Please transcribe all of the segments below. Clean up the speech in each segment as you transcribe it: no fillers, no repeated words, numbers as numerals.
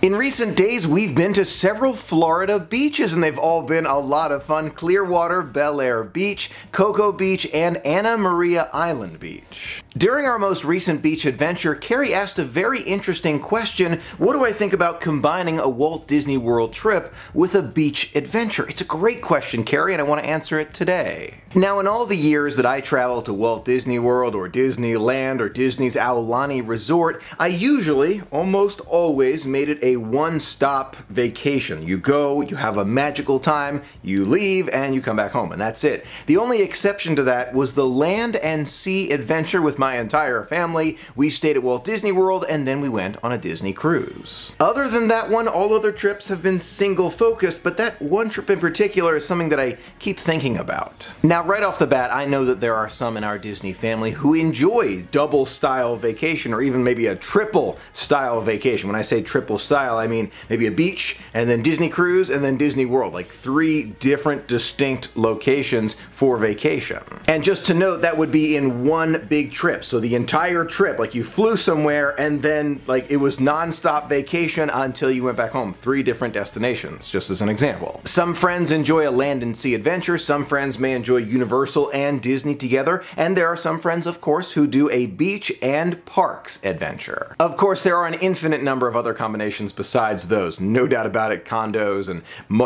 In recent days, we've been to several Florida beaches, and they've all been a lot of fun. Clearwater, Bel Air Beach, Cocoa Beach, and Anna Maria Island Beach. During our most recent beach adventure, Carrie asked a very interesting question: what do I think about combining a Walt Disney World trip with a beach adventure? It's a great question, Carrie, and I want to answer it today. Now, in all the years that I traveled to Walt Disney World or Disneyland or Disney's Aulani Resort, I usually, almost always, made it a one-stop vacation. You go, you have a magical time, you leave, and you come back home, and that's it. The only exception to that was the land and sea adventure with my entire family. We stayed at Walt Disney World, and then we went on a Disney cruise. Other than that one, all other trips have been single-focused, but that one trip in particular is something that I keep thinking about. Now, right off the bat, I know that there are some in our Disney family who enjoy double-style vacation, or even maybe a triple-style vacation. When I say triple-style, I mean maybe a beach, and then Disney cruise, and then Disney World, like 3 different distinct locations for vacation. And just to note, that would be in one big trip. So the entire trip, like you flew somewhere and then like it was non-stop vacation until you went back home. 3 different destinations, just as an example. Some friends enjoy a land and sea adventure, some friends may enjoy Universal and Disney together, and there are some friends, of course, who do a beach and parks adventure. Of course, there are an infinite number of other combinations besides those, no doubt about it, condos and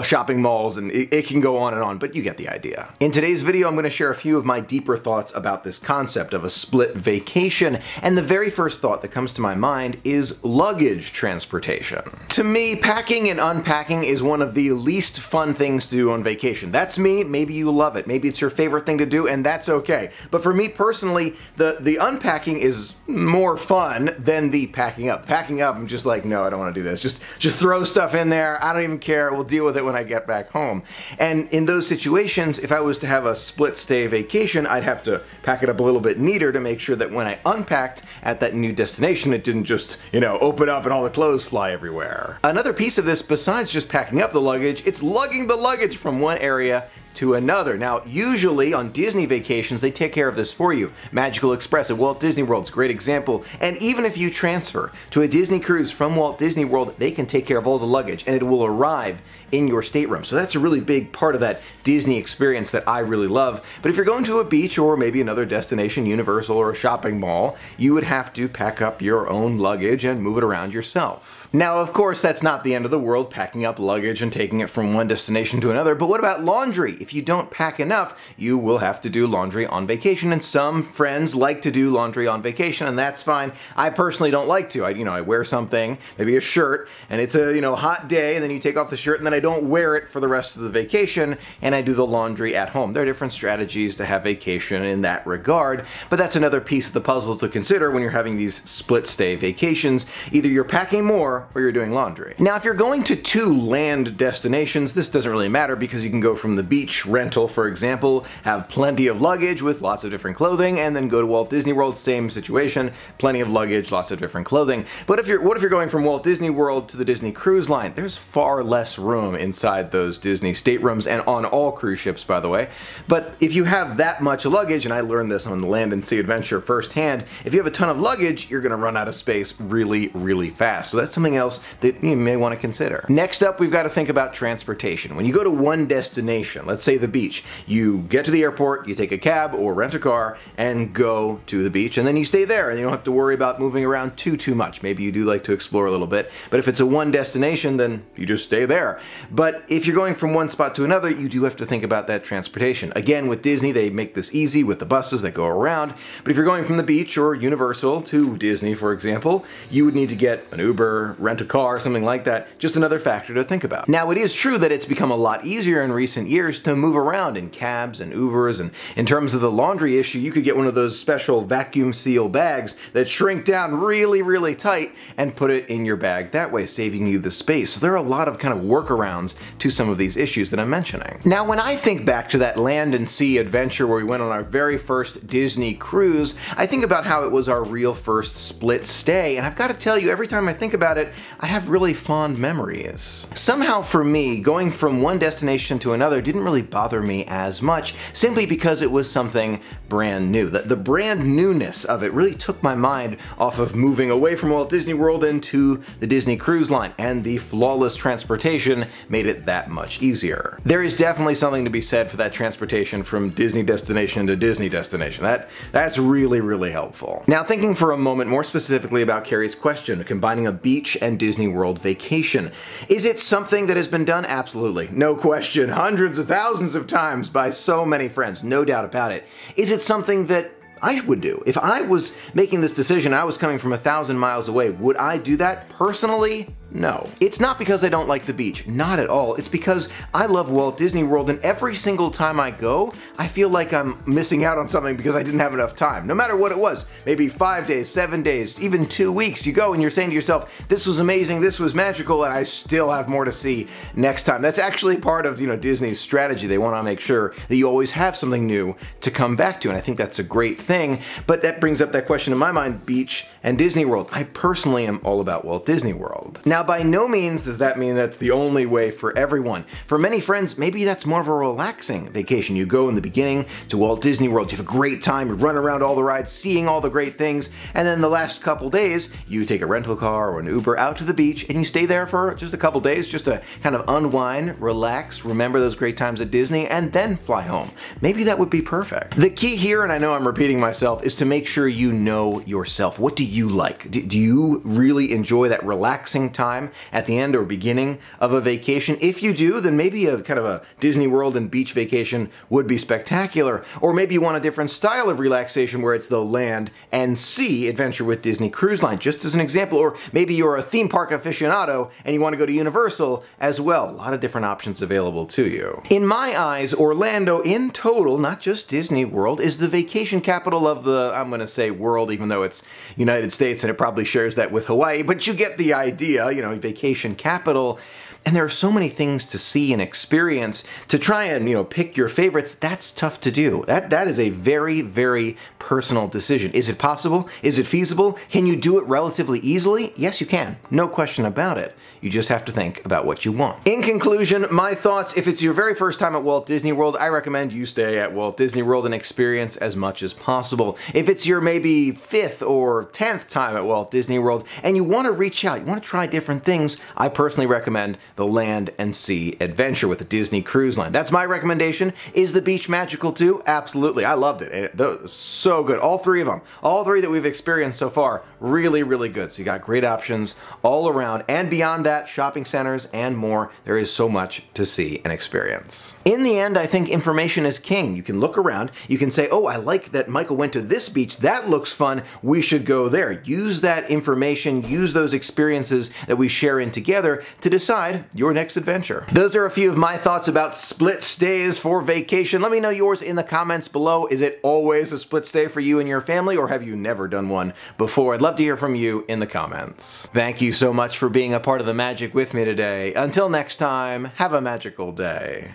shopping malls, and it can go on and on, but you get the idea. In today's video, I'm going to share a few of my deeper thoughts about this concept of a split vacation, and the very first thought that comes to my mind is luggage transportation. To me, packing and unpacking is one of the least fun things to do on vacation. That's me, maybe you love it, maybe it's your favorite thing to do, and that's okay. But for me personally, the unpacking is more fun than the packing up. Packing up, I'm just like, no, I don't want to do this. Just throw stuff in there, I don't even care, we'll deal with it when I get back home. And in those situations, if I was to have a split stay vacation, I'd have to pack it up a little bit neater to make sure that when I unpacked at that new destination, it didn't just, you know, open up and all the clothes fly everywhere. Another piece of this, besides just packing up the luggage, it's lugging the luggage from one area to another. Now, usually on Disney vacations, they take care of this for you. Magical Express at Walt Disney World's a great example. And even if you transfer to a Disney cruise from Walt Disney World, they can take care of all the luggage and it will arrive in your stateroom. So that's a really big part of that Disney experience that I really love. But if you're going to a beach or maybe another destination, Universal or a shopping mall, you would have to pack up your own luggage and move it around yourself. Now, of course, that's not the end of the world, packing up luggage and taking it from one destination to another, but what about laundry? If you don't pack enough, you will have to do laundry on vacation, and some friends like to do laundry on vacation, and that's fine. I personally don't like to. I wear something, maybe a shirt, and it's a, hot day, and then you take off the shirt, and then I don't wear it for the rest of the vacation, and I do the laundry at home. There are different strategies to have vacation in that regard, but that's another piece of the puzzle to consider when you're having these split stay vacations. Either you're packing more or you're doing laundry. Now, if you're going to 2 land destinations, this doesn't really matter because you can go from the beach rental, for example, have plenty of luggage with lots of different clothing, and then go to Walt Disney World, same situation, plenty of luggage, lots of different clothing. But what if you're going from Walt Disney World to the Disney Cruise Line? There's far less room inside those Disney staterooms, and on all cruise ships, by the way. But if you have that much luggage, and I learned this on the Land and Sea Adventure firsthand, if you have a ton of luggage, you're gonna run out of space really, really fast. So that's something else that you may want to consider. Next up, we've got to think about transportation. When you go to one destination, let's say the beach, you get to the airport, you take a cab or rent a car and go to the beach, and then you stay there and you don't have to worry about moving around too much. Maybe you do like to explore a little bit, but if it's a one destination, then you just stay there. But if you're going from one spot to another, you do have to think about that transportation. Again, with Disney, they make this easy with the buses that go around, but if you're going from the beach or Universal to Disney, for example, you would need to get an Uber, rent a car, something like that. Just another factor to think about. Now, it is true that it's become a lot easier in recent years to move around in cabs and Ubers, and in terms of the laundry issue, you could get one of those special vacuum seal bags that shrink down really, really tight and put it in your bag that way, saving you the space. So there are a lot of kind of workarounds to some of these issues that I'm mentioning. Now, when I think back to that land and sea adventure where we went on our very first Disney cruise, I think about how it was our real first split stay, and I've got to tell you, every time I think about it, it, I have really fond memories. Somehow for me, going from one destination to another didn't really bother me as much, simply because it was something brand new. The brand newness of it really took my mind off of moving away from Walt Disney World into the Disney Cruise Line, and the flawless transportation made it that much easier. There is definitely something to be said for that transportation from Disney destination to Disney destination. That's really, really helpful. Now, thinking for a moment more specifically about Carrie's question, combining a beach and Disney World vacation. Is it something that has been done? Absolutely. No question. Hundreds of thousands of times by so many friends. No doubt about it. Is it something that I would do? If I was making this decision, I was coming from 1,000 miles away, would I do that personally? No. It's not because I don't like the beach, not at all. It's because I love Walt Disney World, and every single time I go, I feel like I'm missing out on something because I didn't have enough time. No matter what it was, maybe 5 days, 7 days, even 2 weeks, you go and you're saying to yourself, this was amazing, this was magical, and I still have more to see next time. That's actually part of, Disney's strategy. They want to make sure that you always have something new to come back to, and I think that's a great thing. But that brings up that question in my mind, beach and Disney World. I personally am all about Walt Disney World. Now, by no means does that mean that's the only way for everyone. For many friends, maybe that's more of a relaxing vacation. You go in the beginning to Walt Disney World, you have a great time, you run around all the rides, seeing all the great things, and then the last couple days, you take a rental car or an Uber out to the beach, and you stay there for just a couple days just to kind of unwind, relax, remember those great times at Disney, and then fly home. Maybe that would be perfect. The key here, and I know I'm repeating myself, is to make sure you know yourself. What do you like? Do you really enjoy that relaxing time at the end or beginning of a vacation? If you do, then maybe a kind of a Disney World and beach vacation would be spectacular. Or maybe you want a different style of relaxation where it's the land and sea adventure with Disney Cruise Line, just as an example. Or maybe you're a theme park aficionado and you want to go to Universal as well. A lot of different options available to you. In my eyes, Orlando in total, not just Disney World, is the vacation capital of the, I'm going to say world, even though it's United States and it probably shares that with Hawaii, but you get the idea, vacation capital. And there are so many things to see and experience. To try and, pick your favorites, that's tough to do. That is a very, very personal decision. Is it possible? Is it feasible? Can you do it relatively easily? Yes, you can. No question about it. You just have to think about what you want. In conclusion, my thoughts: if it's your very first time at Walt Disney World, I recommend you stay at Walt Disney World and experience as much as possible. If it's your maybe 5th or 10th time at Walt Disney World and you want to reach out, you want to try different things, I personally recommend the land and sea adventure with the Disney Cruise Line. That's my recommendation. Is the beach magical too? Absolutely. I loved it. So good. All three of them. All three that we've experienced so far, really, really good. So you got great options all around, and beyond that, shopping centers and more. There is so much to see and experience. In the end, I think information is king. You can look around, you can say, oh, I like that Michael went to this beach, that looks fun, we should go there. Use that information, use those experiences that we share in together to decide your next adventure. Those are a few of my thoughts about split stays for vacation. Let me know yours in the comments below. Is it always a split stay for you and your family, or have you never done one before? I'd love to hear from you in the comments. Thank you so much for being a part of the magic with me today. Until next time, have a magical day.